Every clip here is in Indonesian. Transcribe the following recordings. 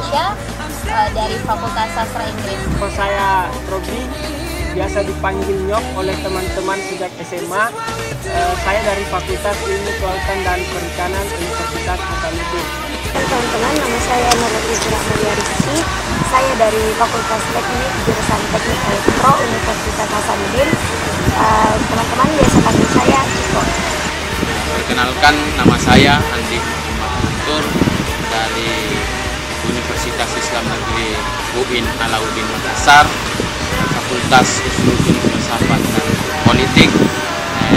Indonesia dari Fakultas Sastra Inggris. Saya Robi, biasa dipanggil Nyok oleh teman-teman sejak SMA. Saya dari Fakultas Ilmu Kelautan dan Perikanan Universitas Hasanuddin. Teman-teman, nama saya Nurul Maria Rizky. Saya dari Fakultas Teknik jurusan Teknik Elektro Universitas Hasanuddin. Teman-teman biasa panggil saya Ciko. Perkenalkan, nama saya Andi Muhammad Guntur dari Universitas Islam Negeri UIN Alauddin Makassar, Fakultas Usuluddin Filsafat dan Politik,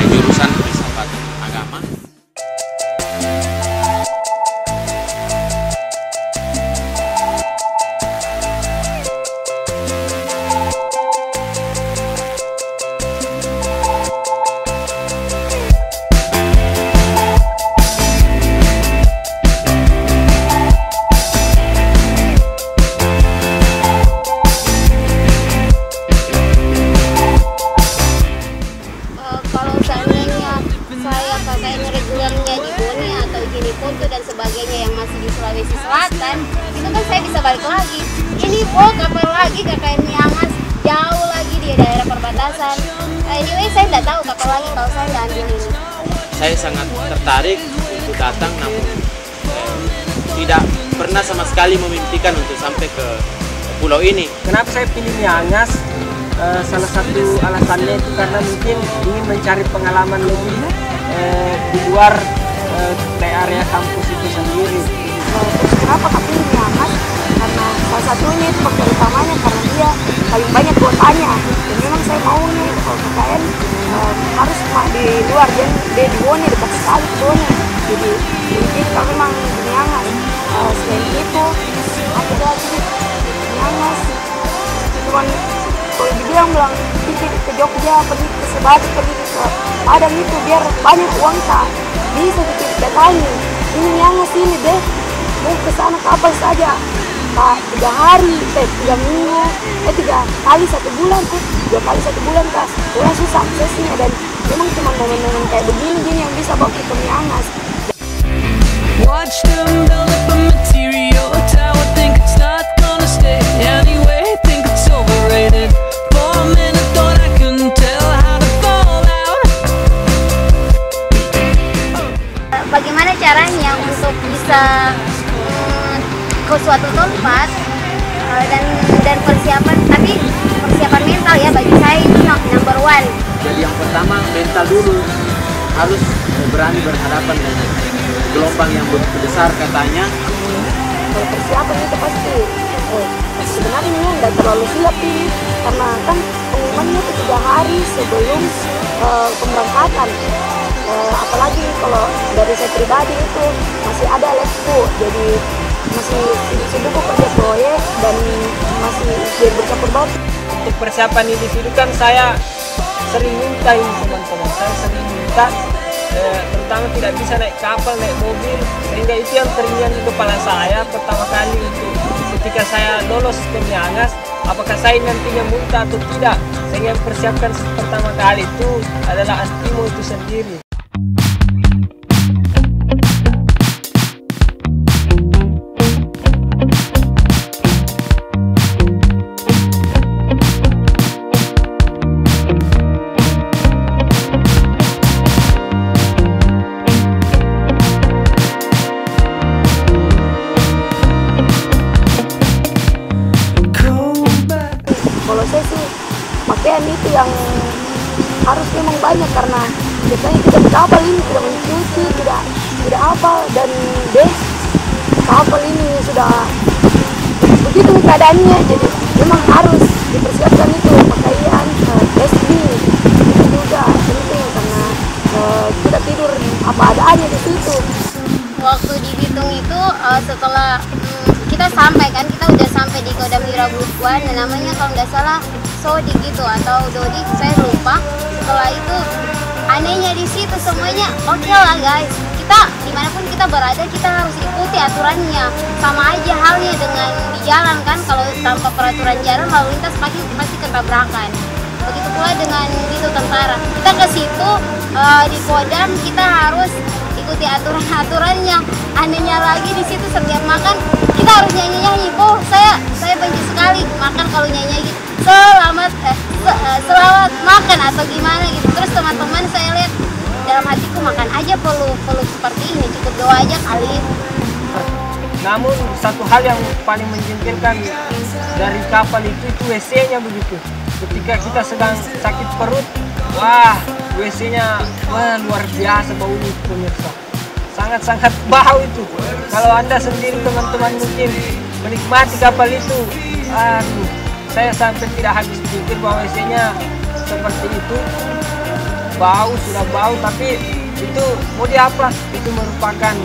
jurusan Filsafat Agama. KKN regulernya di Bone atau Gini Foto dan sebagainya yang masih di Sulawesi Selatan, itu kan saya bisa balik lagi. Ini kapan lagi KKN Miangas, jauh lagi di daerah perbatasan. Anyway, saya tidak tahu kapan lagi kalau saya nggak ambil ini. Saya sangat tertarik untuk datang, namun tidak pernah sama sekali memimpikan untuk sampai ke pulau ini. Kenapa saya pilih Miangas? Salah satu alasannya itu karena mungkin ingin mencari pengalaman lebih di luar area kampus itu sendiri. Kenapa kami pilih Miangas? Karena salah satunya itu faktor utamanya karena dia paling banyak kuotanya. Dan memang saya maunya itu kalau KKN harus di luar, dan di Bone dekat sekali Bone. Jadi kalau memang di Miangas. Selain itu, apa lagi Miangas? Cuman kalau dibilang pergi ke Jogja, pergi ke Sebatik, pergi ke Padang itu biar banyak uang tak bisa datangi. Ini Miangas ini deh, mau ke sana kapan saja, 3 hari, 3 minggu, 3 kali 1 bulan tuh, 2 kali 1 bulan kak, udah susah aksesnya. Dan memang cuma momen-momen kayak begini yang bisa bawa kita Miangas. Watch them build up a material tower, think it's not gonna stay anyway, think it's overrated. For a minute thought I couldn't tell how to fall out. Bagaimana caranya untuk bisa ke suatu tempat dan persiapan, tapi persiapan mental ya bagi saya itu number one. Jadi yang pertama mental dulu, harus berani berhadapan dengan gelombang yang begitu besar katanya. Kalau persiapan itu pasti sebenarnya ini nggak terlalu siap ini, karena kan pengumumannya itu 3 hari sebelum pemberangkatan. Apalagi kalau dari saya pribadi itu masih ada lesku, jadi masih sibuk kerja proyek dan masih bercampur baur. Untuk persiapan individu kan saya sering minta ini teman-teman, saya sering minta terutama tidak bisa naik kapal, naik mobil, sehingga itu yang terngiang di kepala saya pertama kali untuk ketika saya lolos ke Miangas, apakah saya nantinya muntah atau tidak. Sehingga yang persiapkan pertama kali itu adalah antimo itu sendiri. Kalau saya sih pakaian itu yang harus memang banyak, karena biasanya kita di kapal ini tidak mencuci, tidak apa, dan kapal ini sudah begitu keadaannya, jadi memang harus dipersiapkan itu pakaian, SB itu juga penting karena kita tidur apa adanya di situ. Waktu di Bitung itu setelah kita sampai kan, kita udah sampai di Kodam Wirabukuan, namanya kalau nggak salah Sodik gitu atau Dodik, saya lupa. Setelah itu anehnya di situ semuanya oke lah guys, kita dimanapun kita berada kita harus ikuti aturannya, sama aja halnya dengan di jalan kan, kalau tanpa peraturan jalan lalu lintas pasti ketabrakan. Begitu pula dengan itu tentara, kita ke situ di Kodam kita harus ikuti aturan-aturannya. Anehnya lagi di situ setiap makan kita kita harus nyanyi-nyanyi. Saya benci sekali makan kalau nyanyi gitu. Selamat makan atau gimana gitu. Terus teman-teman saya lihat dalam hatiku, makan aja perlu seperti ini, cukup doa aja kali. Namun satu hal yang paling menjengkelkan dari kapal itu WC-nya begitu. Ketika kita sedang sakit perut, wah WC-nya luar biasa baunya pemirsa. Sangat-sangat bau itu. Kalau Anda sendiri teman-teman mungkin menikmati kapal itu, aduh, saya sampai tidak habis pikir bahwa WC-nya seperti itu. Bau, sudah bau, tapi itu mau diapa? Itu merupakan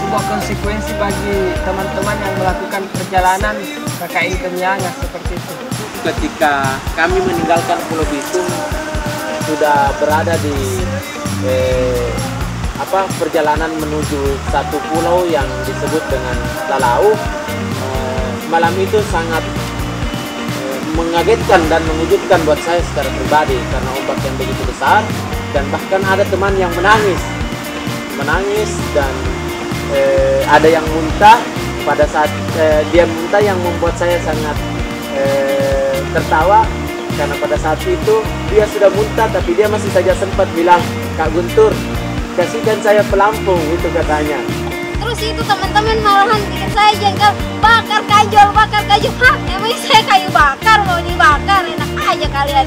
sebuah konsekuensi bagi teman-teman yang melakukan perjalanan KKN ke Miangas seperti itu. Ketika kami meninggalkan Pulau Bitung, sudah berada di perjalanan menuju satu pulau yang disebut dengan Talau. Malam itu sangat mengagetkan dan mengejutkan buat saya secara pribadi karena ombak yang begitu besar, dan bahkan ada teman yang menangis dan ada yang muntah. Pada saat dia muntah, yang membuat saya sangat tertawa karena pada saat itu dia sudah muntah tapi dia masih saja sempat bilang, "Kak Guntur, kasihkan saya pelampung," itu katanya. Terus itu teman-teman malahan bikin saya jengkel, bakar kajol. Hah, emang saya kayu bakar, mau dibakar, enak aja kalian.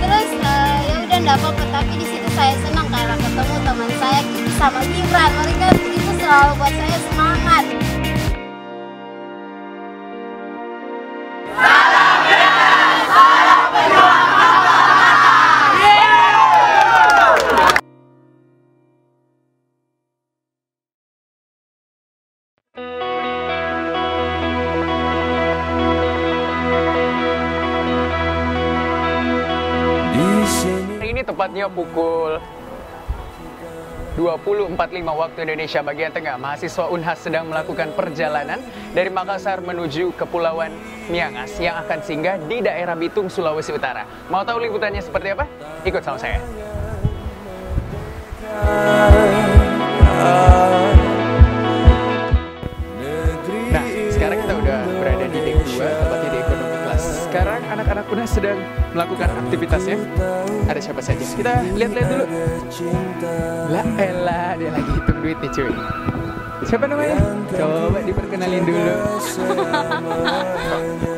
Terus ya udah enggak apa-apa, tapi di situ saya senang karena ketemu teman saya Kiki sama Gibran. Mereka itu selalu buat saya semangat. Tepatnya pukul 20.45 waktu Indonesia bagian Tengah, mahasiswa Unhas sedang melakukan perjalanan dari Makassar menuju Kepulauan Miangas yang akan singgah di daerah Bitung, Sulawesi Utara. Mau tahu liputannya seperti apa? Ikut sama saya. Nah, sekarang kita udah berada di deck 2, tepatnya di ekonomi kelas. Sekarang anak-anak Unhas sedang melakukan aktivitasnya. Ada siapa saja? Kita lihat-lihat dulu. Lah elah, dia lagi hitung duit nih cuy. Siapa namanya? Coba diperkenalin dulu.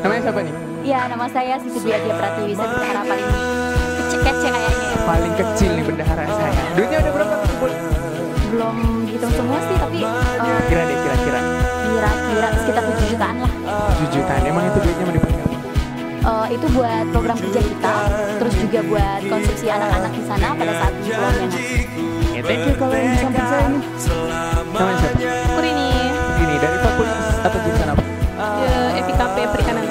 Namanya siapa nih? Ya, nama saya Siti Biadia Pratiwi, saya bendahara paling kecil kayaknya ya. Paling kecil nih bendahara saya. Duitnya udah berapa kumpul? Belum hitung semua sih, tapi Kira deh, kira-kira sekitar 7 jutaan lah. 7 jutaan, emang itu duitnya mau dipakai apa? Itu buat program kerja kita, terus juga buat konsumsi anak-anak di sana pada saat di Pulau Miangas. Ya, thank you kalau yang di samping saya ini. Namanya siapa? Kurini, Ini dari fakultas atau jurusan apa? FIKP Perikanan.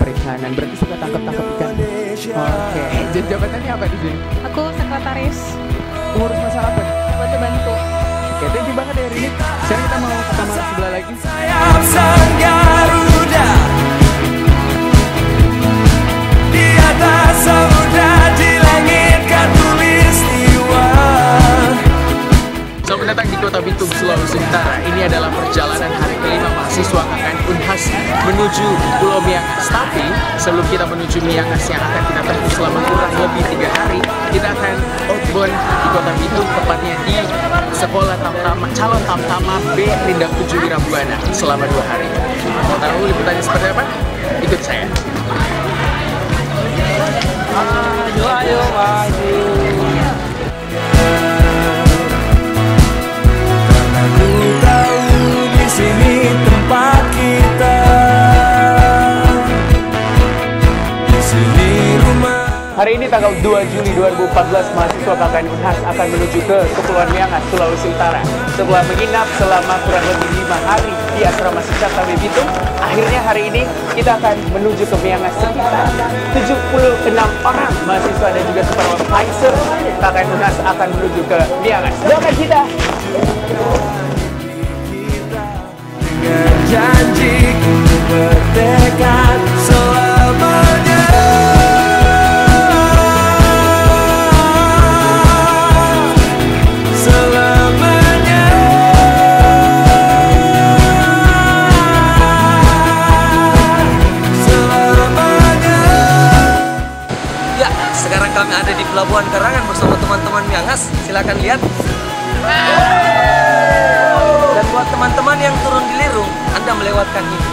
Perikanan, berarti suka tangkap-tangkap ikan. Oke, jadi jabatannya apa di sini? Aku sekretaris, Ngurus masalah apa nih? bantu-bantu. Oke, thank you banget ya hari ini. Sekarang kita mau ke kamar sebelah lagi. Sayap sang Garuda di atas samudra, di langit khatulistiwa. Selamat datang di Kota Bitung, Sulawesi Utara. Ini adalah perjalanan hari kelima mahasiswa KKN Unhas menuju Pulau Miangas. Tapi sebelum kita menuju Miangas yang akan kita tempuh selama kurang lebih 3 hari, kita akan outbound di Kota Bitung, tepatnya di Sekolah Tamtama Calon Tamtama B Rindang 7 Wirabuana selama 2 hari. Mau tahu liputannya seperti apa? Ikut saya. Ayo maju. Aku tahu di sini tempat kita, di sini rumah. Hari ini tanggal 2 Juli 2014, mahasiswa KKN Unhas akan menuju ke Kepulauan Miangas, Sulawesi Utara. Setelah menginap selama kurang lebih 5 hari di asrama Sisar KB Bitung, akhirnya hari ini kita akan menuju ke Miangas. Sekitar 76 orang mahasiswa dan juga separuh Pfizer KKN Unhas akan menuju ke Miangas. Doakan kita! Dengan janjiku bertekad selamanya. Selamanya. kami ada di Pelabuhan Karangan bersama teman-teman Miangas. Silakan lihat. Dan buat teman-teman yang turun di Lirung, Anda melewatkan ini.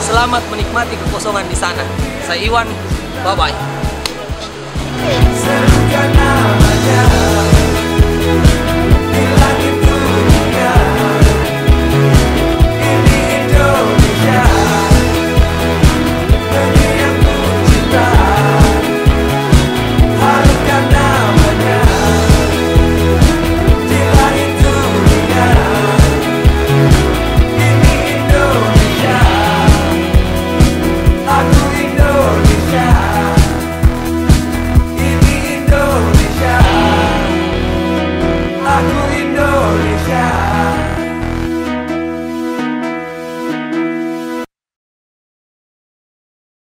Selamat menikmati kekosongan di sana. Saya Iwan, bye-bye.